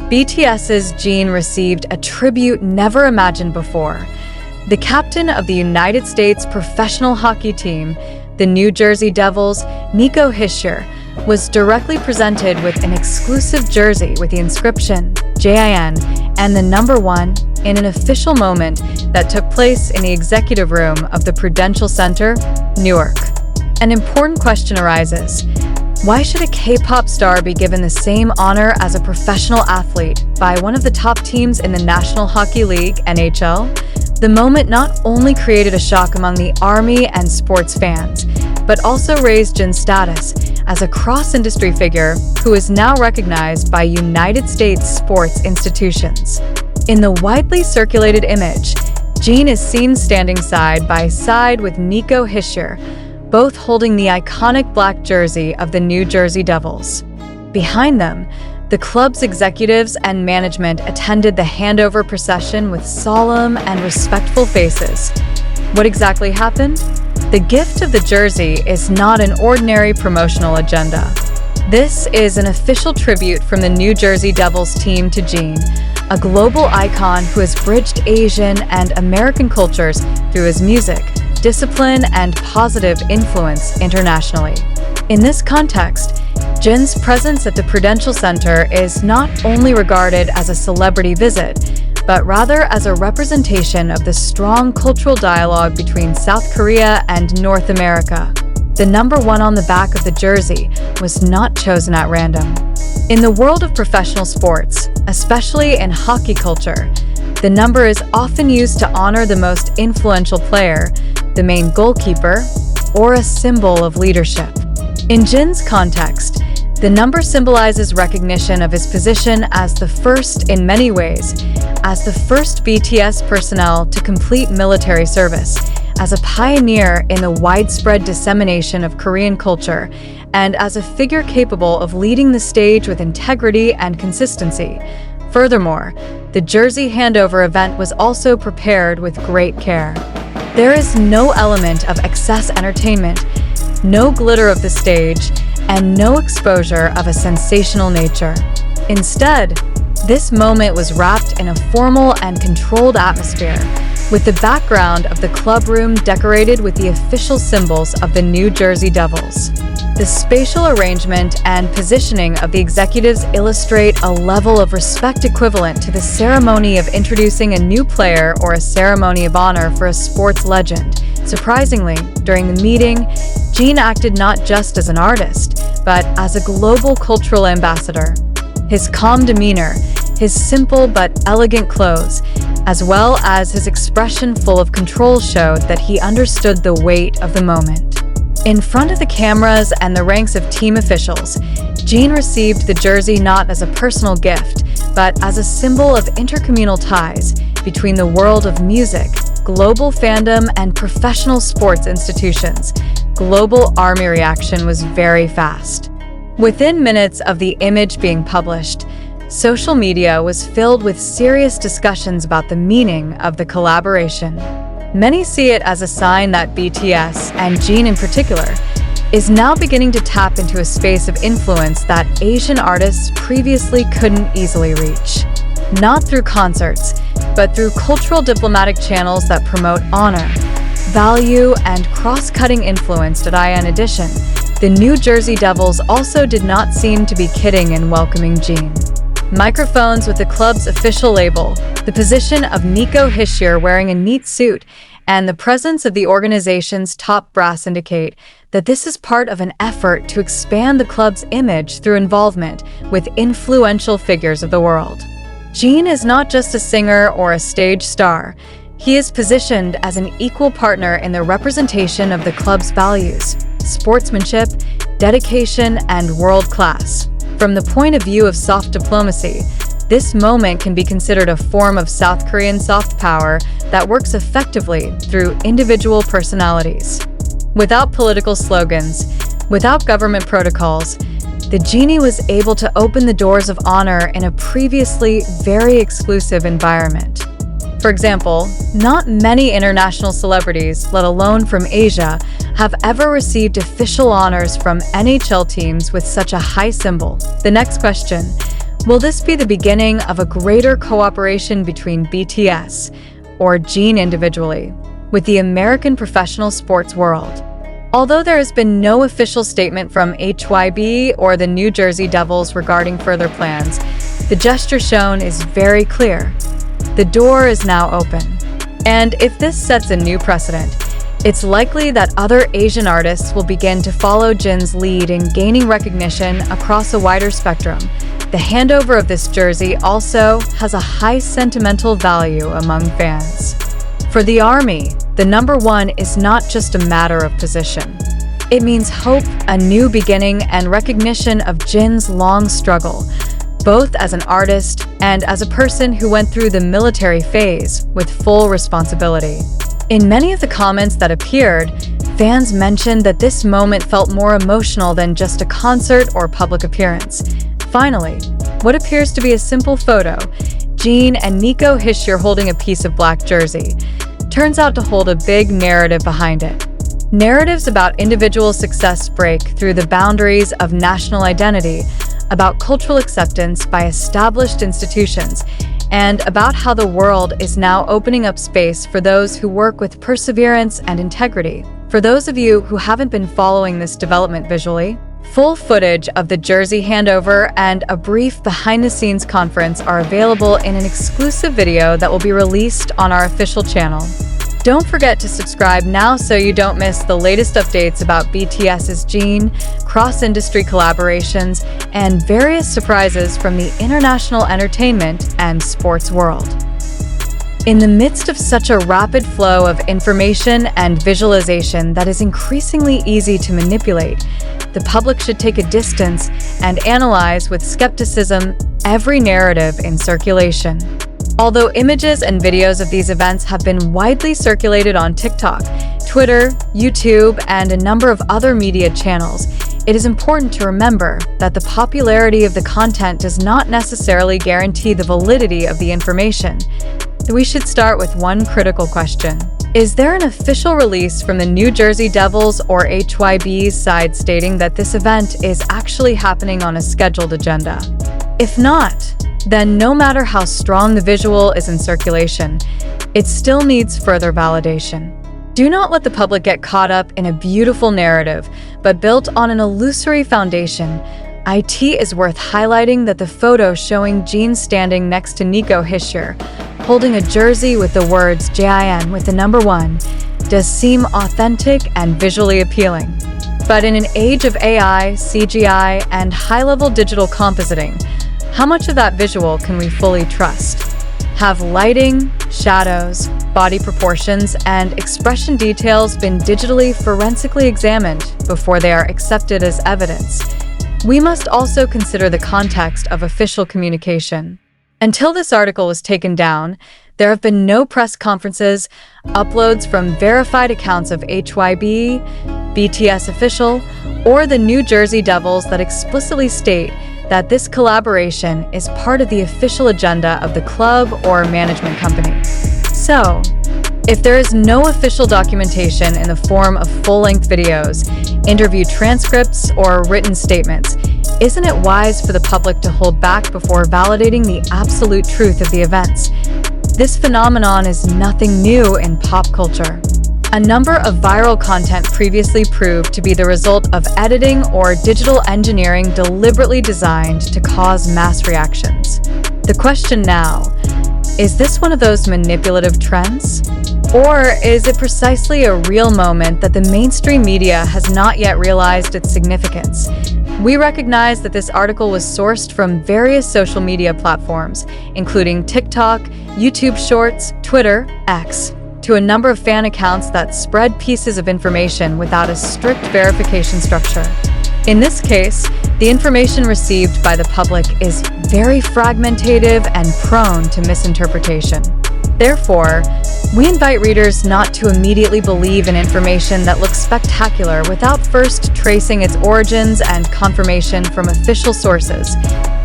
BTS's Jin received a tribute never imagined before. The captain of the United States professional hockey team, the New Jersey Devils, Nico Hischier, was directly presented with an exclusive jersey with the inscription JIN and the number 1 in an official moment that took place in the executive room of the Prudential Center, Newark. An important question arises. Why should a K-pop star be given the same honor as a professional athlete by one of the top teams in the National Hockey League, NHL? The moment not only created a shock among the ARMY and sports fans, but also raised Jin's status as a cross-industry figure who is now recognized by United States sports institutions. In the widely circulated image, Jin is seen standing side by side with Nico Hischier, both holding the iconic black jersey of the New Jersey Devils. Behind them, the club's executives and management attended the handover procession with solemn and respectful faces. What exactly happened? The gift of the jersey is not an ordinary promotional agenda. This is an official tribute from the New Jersey Devils team to Jin, a global icon who has bridged Asian and American cultures through his music, discipline, and positive influence internationally. In this context, Jin's presence at the Prudential Center is not only regarded as a celebrity visit, but rather as a representation of the strong cultural dialogue between South Korea and North America. The number 1 on the back of the jersey was not chosen at random. In the world of professional sports, especially in hockey culture, the number is often used to honor the most influential player, the main goalkeeper, or a symbol of leadership. In Jin's context, the number symbolizes recognition of his position as the first in many ways, as the first BTS personnel to complete military service, as a pioneer in the widespread dissemination of Korean culture, and as a figure capable of leading the stage with integrity and consistency. Furthermore, the jersey handover event was also prepared with great care. There is no element of excess entertainment, no glitter of the stage, and no exposure of a sensational nature. Instead, this moment was wrapped in a formal and controlled atmosphere, with the background of the club room decorated with the official symbols of the New Jersey Devils. The spatial arrangement and positioning of the executives illustrate a level of respect equivalent to the ceremony of introducing a new player or a ceremony of honor for a sports legend. Surprisingly, during the meeting, Jin acted not just as an artist, but as a global cultural ambassador. His calm demeanor, his simple but elegant clothes, as well as his expression full of control showed that he understood the weight of the moment. In front of the cameras and the ranks of team officials, Jin received the jersey not as a personal gift, but as a symbol of intercommunal ties between the world of music, global fandom, and professional sports institutions. Global ARMY reaction was very fast. Within minutes of the image being published, social media was filled with serious discussions about the meaning of the collaboration. Many see it as a sign that BTS, and Jin in particular, is now beginning to tap into a space of influence that Asian artists previously couldn't easily reach. Not through concerts, but through cultural diplomatic channels that promote honor, value, and cross-cutting influence. In addition, the New Jersey Devils also did not seem to be kidding in welcoming Jin. Microphones with the club's official label, the position of Nico Hischier wearing a neat suit, and the presence of the organization's top brass indicate that this is part of an effort to expand the club's image through involvement with influential figures of the world. Jin is not just a singer or a stage star. He is positioned as an equal partner in the representation of the club's values, sportsmanship, dedication, and world class. From the point of view of soft diplomacy, this moment can be considered a form of South Korean soft power that works effectively through individual personalities. Without political slogans, without government protocols, the genie was able to open the doors of honor in a previously very exclusive environment. For example, not many international celebrities, let alone from Asia, have ever received official honors from NHL teams with such a high symbol. The next question: Will this be the beginning of a greater cooperation between BTS, or Jin individually, with the American professional sports world? Although there has been no official statement from HYB or the New Jersey Devils regarding further plans, the gesture shown is very clear. The door is now open. And if this sets a new precedent, it's likely that other Asian artists will begin to follow Jin's lead in gaining recognition across a wider spectrum. The handover of this jersey also has a high sentimental value among fans. For the ARMY, the number 1 is not just a matter of position. It means hope, a new beginning, and recognition of Jin's long struggle, both as an artist and as a person who went through the military phase with full responsibility. In many of the comments that appeared, fans mentioned that this moment felt more emotional than just a concert or public appearance. Finally, what appears to be a simple photo, Jin and Nico Hischier holding a piece of black jersey, turns out to hold a big narrative behind it. Narratives about individual success break through the boundaries of national identity, about cultural acceptance by established institutions, and about how the world is now opening up space for those who work with perseverance and integrity. For those of you who haven't been following this development visually, full footage of the jersey handover and a brief behind-the-scenes conference are available in an exclusive video that will be released on our official channel. Don't forget to subscribe now so you don't miss the latest updates about BTS's Jin, cross-industry collaborations, and various surprises from the international entertainment and sports world. In the midst of such a rapid flow of information and visualization that is increasingly easy to manipulate, the public should take a distance and analyze with skepticism every narrative in circulation. Although images and videos of these events have been widely circulated on TikTok, Twitter, YouTube, and a number of other media channels, it is important to remember that the popularity of the content does not necessarily guarantee the validity of the information. We should start with one critical question. Is there an official release from the New Jersey Devils or HYB's side stating that this event is actually happening on a scheduled agenda? If not, then no matter how strong the visual is in circulation, it still needs further validation. Do not let the public get caught up in a beautiful narrative, but built on an illusory foundation. IT is worth highlighting that the photo showing Jin standing next to Nico Hischier, holding a jersey with the words JIN with the number 1, does seem authentic and visually appealing. But in an age of AI, CGI, and high-level digital compositing, how much of that visual can we fully trust? Have lighting, shadows, body proportions, and expression details been digitally forensically examined before they are accepted as evidence? We must also consider the context of official communication. Until this article was taken down, there have been no press conferences, uploads from verified accounts of HYB, BTS official, or the New Jersey Devils that explicitly state that this collaboration is part of the official agenda of the club or management company. So, if there is no official documentation in the form of full-length videos, interview transcripts, or written statements, isn't it wise for the public to hold back before validating the absolute truth of the events? This phenomenon is nothing new in pop culture. A number of viral content previously proved to be the result of editing or digital engineering deliberately designed to cause mass reactions. The question now, is this one of those manipulative trends? Or is it precisely a real moment that the mainstream media has not yet realized its significance? We recognize that this article was sourced from various social media platforms, including TikTok, YouTube Shorts, Twitter, X, to a number of fan accounts that spread pieces of information without a strict verification structure. In this case, the information received by the public is very fragmentative and prone to misinterpretation. Therefore, we invite readers not to immediately believe in information that looks spectacular without first tracing its origins and confirmation from official sources.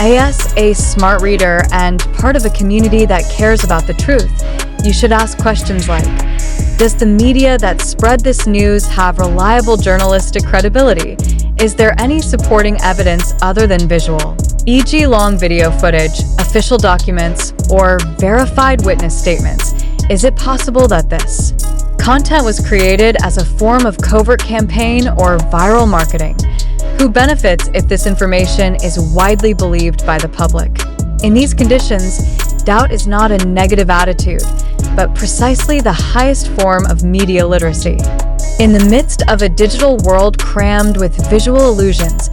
As a smart reader and part of a community that cares about the truth, you should ask questions like, does the media that spread this news have reliable journalistic credibility? Is there any supporting evidence other than visual? e.g. long video footage, official documents, or verified witness statements. Is it possible that this content was created as a form of covert campaign or viral marketing? Who benefits if this information is widely believed by the public? In these conditions, doubt is not a negative attitude, but precisely the highest form of media literacy. In the midst of a digital world crammed with visual illusions,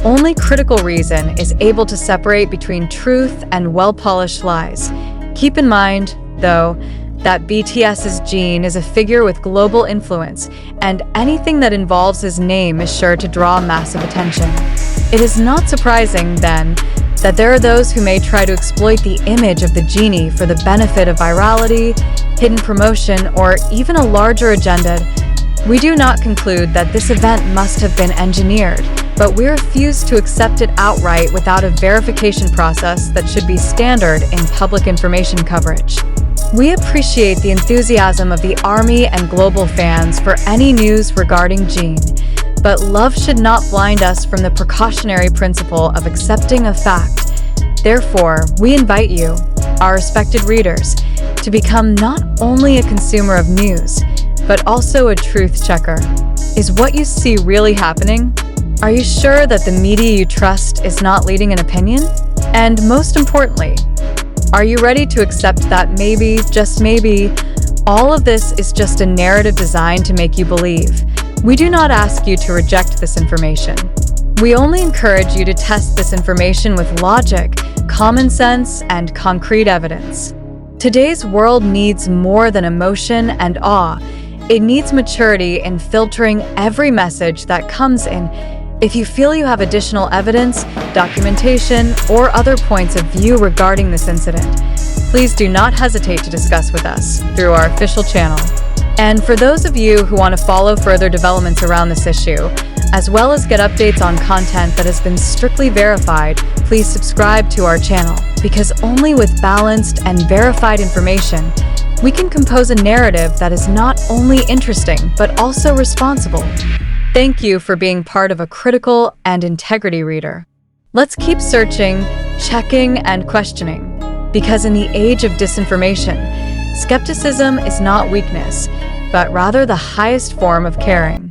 only critical reason is able to separate between truth and well-polished lies. Keep in mind, though, that BTS's Jin is a figure with global influence, and anything that involves his name is sure to draw massive attention. It is not surprising, then, that there are those who may try to exploit the image of the genie for the benefit of virality, hidden promotion, or even a larger agenda. We do not conclude that this event must have been engineered, but we refuse to accept it outright without a verification process that should be standard in public information coverage. We appreciate the enthusiasm of the ARMY and global fans for any news regarding Jin, but love should not blind us from the precautionary principle of accepting a fact. Therefore, we invite you, our respected readers, to become not only a consumer of news, but also a truth checker. Is what you see really happening? Are you sure that the media you trust is not leading an opinion? And most importantly, are you ready to accept that maybe, just maybe, all of this is just a narrative designed to make you believe? We do not ask you to reject this information. We only encourage you to test this information with logic, common sense, and concrete evidence. Today's world needs more than emotion and awe. It needs maturity in filtering every message that comes in. If you feel you have additional evidence, documentation, or other points of view regarding this incident, please do not hesitate to discuss with us through our official channel. And for those of you who want to follow further developments around this issue, as well as get updates on content that has been strictly verified, please subscribe to our channel, because only with balanced and verified information, we can compose a narrative that is not only interesting, but also responsible. Thank you for being part of a critical and integrity reader. Let's keep searching, checking, and questioning, because in the age of disinformation, skepticism is not weakness, but rather the highest form of caring.